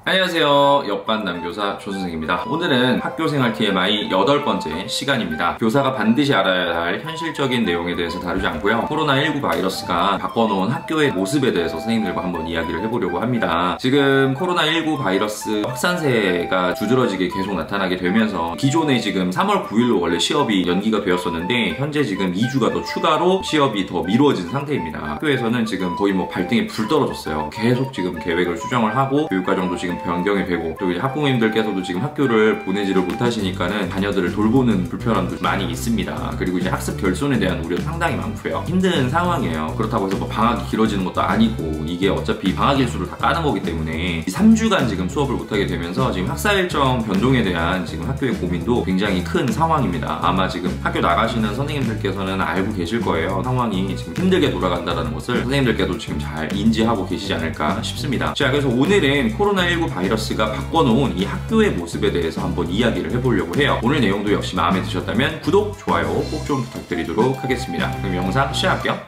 안녕하세요. 옆반 남교사 조선생입니다. 오늘은 학교생활 TMI 8번째 시간입니다. 교사가 반드시 알아야 할 현실적인 내용에 대해서 다루지 않고요. 코로나19 바이러스가 바꿔놓은 학교의 모습에 대해서 선생님들과 한번 이야기를 해보려고 합니다. 지금 코로나19 바이러스 확산세가 두드러지게 계속 나타나게 되면서 기존에 지금 3월 9일로 원래 시업이 연기가 되었었는데 현재 지금 2주가 더 추가로 시업이 더 미뤄진 상태입니다. 학교에서는 지금 거의 발등에 불 떨어졌어요. 계속 지금 계획을 수정을 하고 교육과정도 지금 변경이 되고 또 이제 학부모님들께서도 지금 학교를 보내지를 못하시니까는 자녀들을 돌보는 불편함도 많이 있습니다. 그리고 이제 학습 결손에 대한 우려도 상당히 많고요. 힘든 상황이에요. 그렇다고 해서 방학이 길어지는 것도 아니고 이게 어차피 방학 일수를 다 까는 거기 때문에 3주간 지금 수업을 못하게 되면서 지금 학사 일정 변동에 대한 지금 학교의 고민도 굉장히 큰 상황입니다. 아마 지금 학교 나가시는 선생님들께서는 알고 계실 거예요. 상황이 지금 힘들게 돌아간다는 것을 선생님들께도 지금 잘 인지하고 계시지 않을까 싶습니다. 자, 그래서 오늘은 코로나19 바이러스가 바꿔놓은 이 학교의 모습에 대해서 한번 이야기를 해보려고 해요. 오늘 내용도 역시 마음에 드셨다면 구독, 좋아요 꼭 좀 부탁드리도록 하겠습니다. 그럼 영상 시작할게요.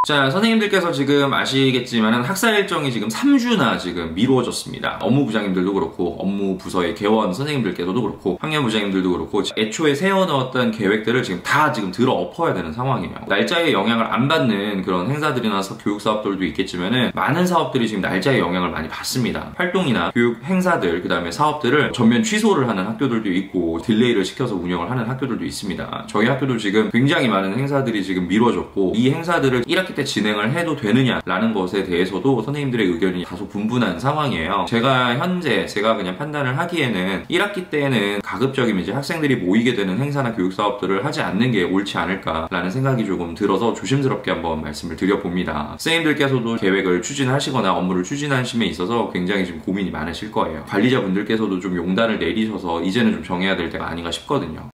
자, 선생님들께서 지금 아시겠지만 학사 일정이 지금 3주나 지금 미루어졌습니다. 업무부장님들도 그렇고 업무 부서의 개원 선생님들께서도 그렇고 학년부장님들도 그렇고 애초에 세워놓았던 계획들을 지금 다 들어 엎어야 되는 상황이에요. 날짜에 영향을 안 받는 그런 행사들이나 교육 사업들도 있겠지만은 많은 사업들이 지금 날짜에 영향을 많이 받습니다. 활동이나 교육 행사들 그다음에 사업들을 전면 취소를 하는 학교들도 있고 딜레이를 시켜서 운영을 하는 학교들도 있습니다. 저희 학교도 지금 굉장히 많은 행사들이 지금 미뤄졌고 이 행사들을 1학기 때 진행을 해도 되느냐라는 것에 대해서도 선생님들의 의견이 다소 분분한 상황이에요. 제가 그냥 판단을 하기에는 1학기 때는 가급적이면 이제 학생들이 모이게 되는 행사나 교육 사업들을 하지 않는 게 옳지 않을까라는 생각이 조금 들어서 조심스럽게 한번 말씀을 드려봅니다. 선생님들께서도 계획을 추진하시거나 업무를 추진하심에 있어서 굉장히 지금 고민이 많으실 거예요. 관리자분들께서도 좀 용단을 내리셔서 이제는 좀 정해야 될 때가 아닌가 싶거든요.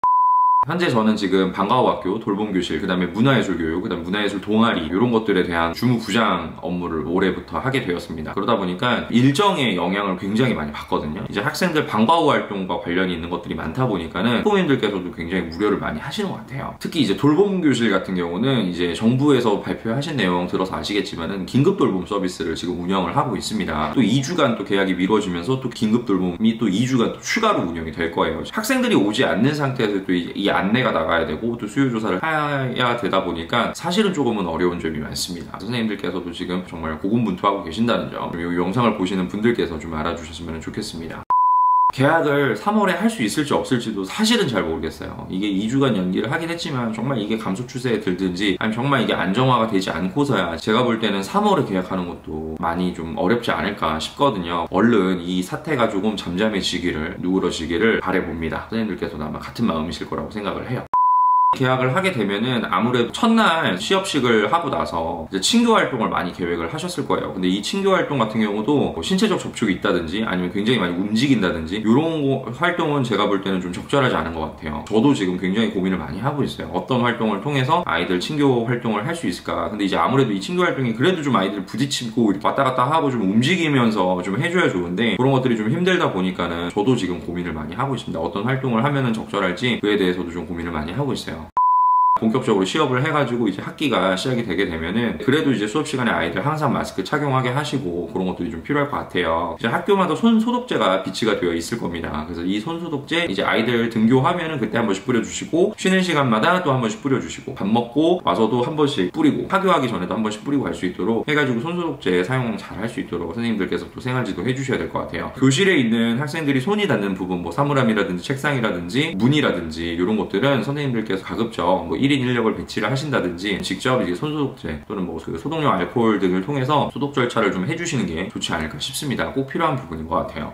현재 저는 지금 방과후학교, 돌봄교실, 그 다음에 문화예술교육, 그 다음에 문화예술 동아리 이런 것들에 대한 주무부장 업무를 올해부터 하게 되었습니다. 그러다 보니까 일정의 영향을 굉장히 많이 받거든요. 이제 학생들 방과후 활동과 관련이 있는 것들이 많다 보니까는 부모님들께서도 굉장히 우려를 많이 하시는 것 같아요. 특히 이제 돌봄교실 같은 경우는 이제 정부에서 발표하신 내용 들어서 아시겠지만은 긴급 돌봄 서비스를 지금 운영을 하고 있습니다. 또 2주간 또 계약이 미뤄지면서 또 긴급 돌봄이 또 2주간 또 추가로 운영이 될 거예요. 학생들이 오지 않는 상태에서 또 이 안내가 나가야 되고 또 수요 조사를 해야 되다 보니까 사실은 조금은 어려운 점이 많습니다. 선생님들께서도 지금 정말 고군분투하고 계신다는 점, 이 영상을 보시는 분들께서 좀 알아주셨으면 좋겠습니다. 계약을 3월에 할 수 있을지 없을지도 사실은 잘 모르겠어요. 이게 2주간 연기를 하긴 했지만 정말 이게 감소 추세에 들든지 아니면 정말 이게 안정화가 되지 않고서야 제가 볼 때는 3월에 계약하는 것도 많이 좀 어렵지 않을까 싶거든요. 얼른 이 사태가 조금 잠잠해지기를 누그러지기를 바라봅니다. 선생님들께서도 아마 같은 마음이실 거라고 생각을 해요. 계약을 하게 되면은 아무래도 첫날 시업식을 하고 나서 이제 친교 활동을 많이 계획을 하셨을 거예요. 근데 이 친교 활동 같은 경우도 신체적 접촉이 있다든지 아니면 굉장히 많이 움직인다든지 이런 활동은 제가 볼 때는 좀 적절하지 않은 것 같아요. 저도 지금 굉장히 고민을 많이 하고 있어요. 어떤 활동을 통해서 아이들 친교 활동을 할 수 있을까. 근데 이제 아무래도 이 친교 활동이 그래도 좀 아이들 부딪히고 왔다 갔다 하고 좀 움직이면서 좀 해줘야 좋은데 그런 것들이 좀 힘들다 보니까는 저도 지금 고민을 많이 하고 있습니다. 어떤 활동을 하면은 적절할지 그에 대해서도 좀 고민을 많이 하고 있어요. 본격적으로 시업을 해가지고 이제 학기가 시작이 되게 되면은 그래도 이제 수업 시간에 아이들 항상 마스크 착용하게 하시고 그런 것들이 좀 필요할 것 같아요. 이제 학교마다 손 소독제가 비치가 되어 있을 겁니다. 그래서 이 손 소독제 이제 아이들 등교하면은 그때 한 번씩 뿌려주시고 쉬는 시간마다 또 한 번씩 뿌려주시고 밥 먹고 와서도 한 번씩 뿌리고 하교하기 전에도 한 번씩 뿌리고 갈 수 있도록 해가지고 손 소독제 사용 잘 할 수 있도록 선생님들께서 또 생활지도 해주셔야 될 것 같아요. 교실에 있는 학생들이 손이 닿는 부분 사물함이라든지 책상이라든지 문이라든지 이런 것들은 선생님들께서 가급적 1인 1력을 배치를 하신다든지 직접 이제 손소독제 또는 그 소독용 알코올 등을 통해서 소독 절차를 좀 해주시는 게 좋지 않을까 싶습니다. 꼭 필요한 부분인 것 같아요.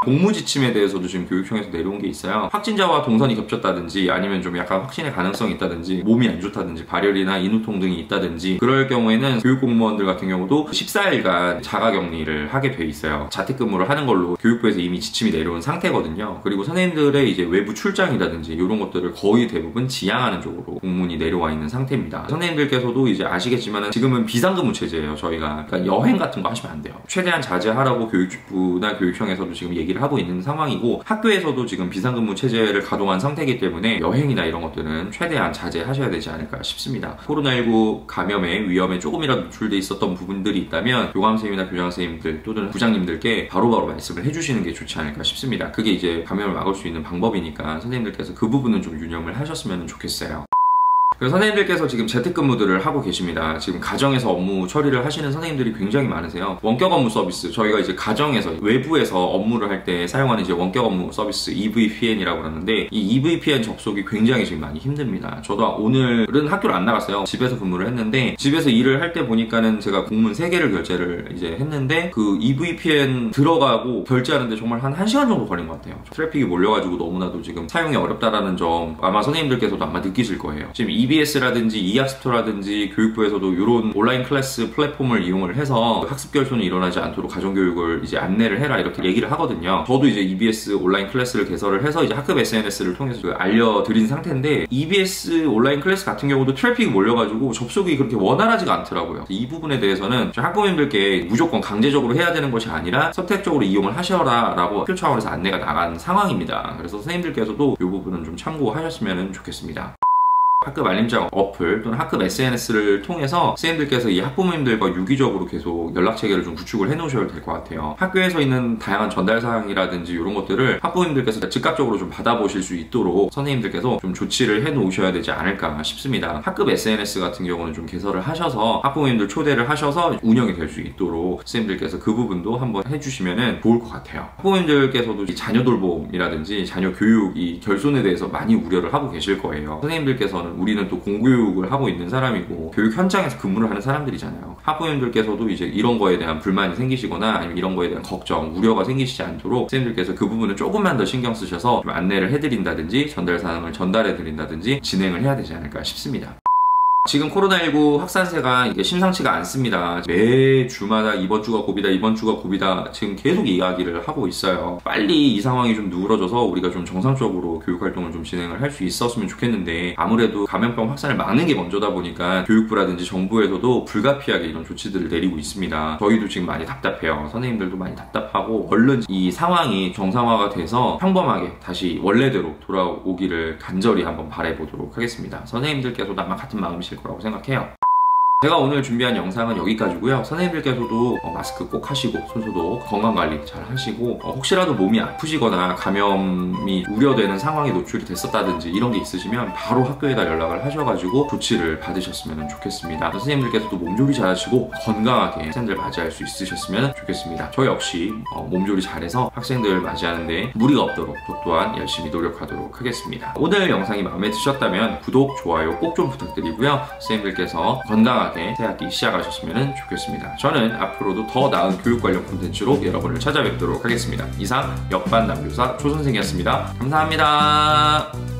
공무지침에 대해서도 지금 교육청에서 내려온 게 있어요. 확진자와 동선이 겹쳤다든지 아니면 좀 약간 확진의 가능성이 있다든지 몸이 안 좋다든지 발열이나 인후통 등이 있다든지 그럴 경우에는 교육공무원들 같은 경우도 14일간 자가격리를 하게 돼 있어요. 자택근무를 하는 걸로 교육부에서 이미 지침이 내려온 상태거든요. 그리고 선생님들의 이제 외부 출장이라든지 이런 것들을 거의 대부분 지양하는 쪽으로 공문이 내려와 있는 상태입니다. 선생님들께서도 이제 아시겠지만 지금은 비상근무 체제예요. 저희가 그러니까 여행 같은 거 하시면 안 돼요. 최대한 자제하라고 교육부나 교육청에서도 지금 얘기를 얘기를 하고 있는 상황이고, 학교에서도 지금 비상근무 체제를 가동한 상태이기 때문에 여행이나 이런 것들은 최대한 자제하셔야 되지 않을까 싶습니다. 코로나19 감염의 위험에 조금이라도 노출돼 있었던 부분들이 있다면 교감선생님이나 교장선생님들 또는 부장님들께 바로바로 말씀을 해주시는 게 좋지 않을까 싶습니다. 그게 이제 감염을 막을 수 있는 방법이니까 선생님들께서 그 부분은 좀 유념을 하셨으면 좋겠어요. 그래서 선생님들께서 지금 재택근무들을 하고 계십니다. 지금 가정에서 업무 처리를 하시는 선생님들이 굉장히 많으세요. 원격 업무 서비스, 저희가 이제 가정에서 외부에서 업무를 할 때 사용하는 이제 원격 업무 서비스 EVPN이라고 그러는데, 이 EVPN 접속이 굉장히 지금 많이 힘듭니다. 저도 오늘은 학교를 안 나갔어요. 집에서 근무를 했는데, 집에서 일을 할 때 보니까는 제가 공문 3개를 결제를 이제 했는데, 그 EVPN 들어가고 결제하는데 정말 한 1시간 정도 걸린 것 같아요. 트래픽이 몰려가지고 너무나도 지금 사용이 어렵다라는 점 아마 선생님들께서도 아마 느끼실 거예요. 지금 EBS라든지 이학스토라든지 교육부에서도 이런 온라인 클래스 플랫폼을 이용을 해서 학습 결손이 일어나지 않도록 가정교육을 이제 안내를 해라 이렇게 얘기를 하거든요. 저도 이제 EBS 온라인 클래스를 개설을 해서 이제 학급 SNS를 통해서 알려드린 상태인데, EBS 온라인 클래스 같은 경우도 트래픽이 몰려가지고 접속이 그렇게 원활하지가 않더라고요. 이 부분에 대해서는 학부모님들께 무조건 강제적으로 해야 되는 것이 아니라 선택적으로 이용을 하셔라 라고 학교 차원에서 안내가 나간 상황입니다. 그래서 선생님들께서도 이 부분은 좀 참고하셨으면 좋겠습니다. 학급 알림장 어플 또는 학급 SNS를 통해서 선생님들께서 이 학부모님들과 유기적으로 계속 연락 체계를 좀 구축을 해 놓으셔야 될 것 같아요. 학교에서 있는 다양한 전달 사항이라든지 이런 것들을 학부모님들께서 즉각적으로 좀 받아보실 수 있도록 선생님들께서 좀 조치를 해 놓으셔야 되지 않을까 싶습니다. 학급 SNS 같은 경우는 좀 개설을 하셔서 학부모님들 초대를 하셔서 운영이 될 수 있도록 선생님들께서 그 부분도 한번 해주시면 좋을 것 같아요. 학부모님들께서도 이 자녀 돌봄이라든지 자녀 교육 이 결손에 대해서 많이 우려를 하고 계실 거예요. 선생님들께서는 우리는 또 공교육을 하고 있는 사람이고 교육 현장에서 근무를 하는 사람들이잖아요. 학부모님들께서도 이제 이런 거에 대한 불만이 생기시거나 아니면 이런 거에 대한 걱정, 우려가 생기시지 않도록 선생님들께서 그 부분을 조금만 더 신경 쓰셔서 좀 안내를 해드린다든지 전달 사항을 전달해드린다든지 진행을 해야 되지 않을까 싶습니다. 지금 코로나19 확산세가 이게 심상치가 않습니다. 매 주마다 이번 주가 고비다, 이번 주가 고비다 지금 계속 이야기를 하고 있어요. 빨리 이 상황이 좀 누그러져서 우리가 좀 정상적으로 교육활동을 좀 진행을 할 수 있었으면 좋겠는데, 아무래도 감염병 확산을 막는 게 먼저다 보니까 교육부라든지 정부에서도 불가피하게 이런 조치들을 내리고 있습니다. 저희도 지금 많이 답답해요. 선생님들도 많이 답답하고, 얼른 이 상황이 정상화가 돼서 평범하게 다시 원래대로 돌아오기를 간절히 한번 바라보도록 하겠습니다. 선생님들께서도 아마 같은 마음이실 거라고 생각해요. 제가 오늘 준비한 영상은 여기까지고요. 선생님들께서도 마스크 꼭 하시고 손소독, 건강관리 잘 하시고, 혹시라도 몸이 아프시거나 감염이 우려되는 상황에 노출이 됐었다든지 이런 게 있으시면 바로 학교에다 연락을 하셔가지고 조치를 받으셨으면 좋겠습니다. 선생님들께서도 몸조리 잘 하시고 건강하게 학생들 맞이할 수 있으셨으면 좋겠습니다. 저 역시 몸조리 잘해서 학생들 맞이하는데 무리가 없도록 저 또한 열심히 노력하도록 하겠습니다. 오늘 영상이 마음에 드셨다면 구독, 좋아요 꼭 좀 부탁드리고요. 선생님들께서 건강하게 새학기 시작하셨으면 좋겠습니다. 저는 앞으로도 더 나은 교육 관련 콘텐츠로 여러분을 찾아뵙도록 하겠습니다. 이상 역반 남교사 조선생이었습니다. 감사합니다.